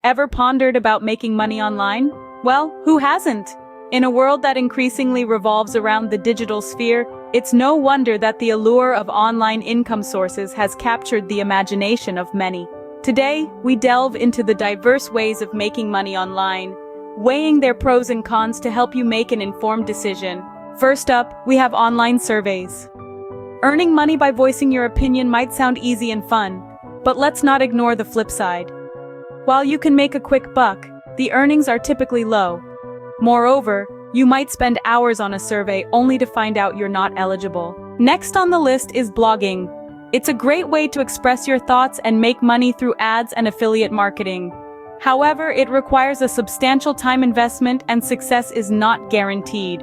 Ever pondered about making money online? Well, who hasn't? In a world that increasingly revolves around the digital sphere, it's no wonder that the allure of online income sources has captured the imagination of many. Today, we delve into the diverse ways of making money online, weighing their pros and cons to help you make an informed decision. First up, we have online surveys. Earning money by voicing your opinion might sound easy and fun, but let's not ignore the flip side. While you can make a quick buck, the earnings are typically low. Moreover, you might spend hours on a survey only to find out you're not eligible. Next on the list is blogging. It's a great way to express your thoughts and make money through ads and affiliate marketing. However, it requires a substantial time investment and success is not guaranteed.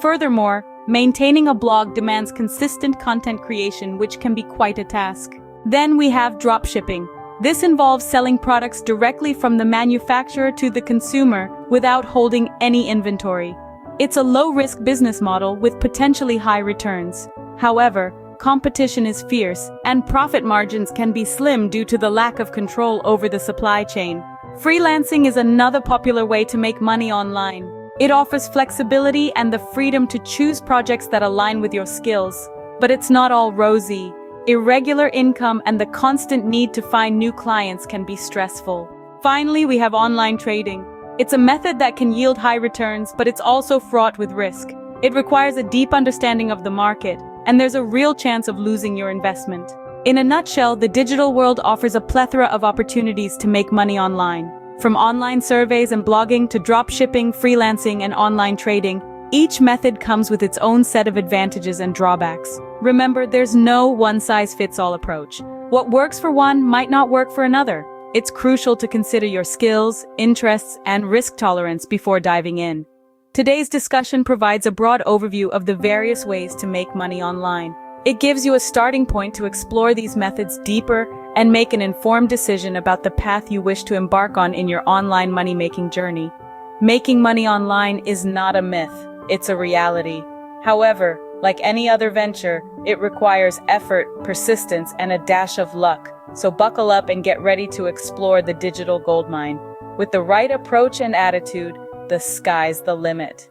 Furthermore, maintaining a blog demands consistent content creation, which can be quite a task. Then we have dropshipping. This involves selling products directly from the manufacturer to the consumer without holding any inventory. It's a low-risk business model with potentially high returns. However, competition is fierce, and profit margins can be slim due to the lack of control over the supply chain. Freelancing is another popular way to make money online. It offers flexibility and the freedom to choose projects that align with your skills. But it's not all rosy. Irregular income and the constant need to find new clients can be stressful. Finally, we have online trading. It's a method that can yield high returns, but it's also fraught with risk. It requires a deep understanding of the market, and there's a real chance of losing your investment. In a nutshell, the digital world offers a plethora of opportunities to make money online. From online surveys and blogging to dropshipping, freelancing, and online trading, each method comes with its own set of advantages and drawbacks. Remember, there's no one-size-fits-all approach. What works for one might not work for another. It's crucial to consider your skills, interests, and risk tolerance before diving in. Today's discussion provides a broad overview of the various ways to make money online. It gives you a starting point to explore these methods deeper and make an informed decision about the path you wish to embark on in your online money-making journey. Making money online is not a myth. It's a reality. However, like any other venture, it requires effort, persistence, and a dash of luck. So buckle up and get ready to explore the digital goldmine. With the right approach and attitude, the sky's the limit.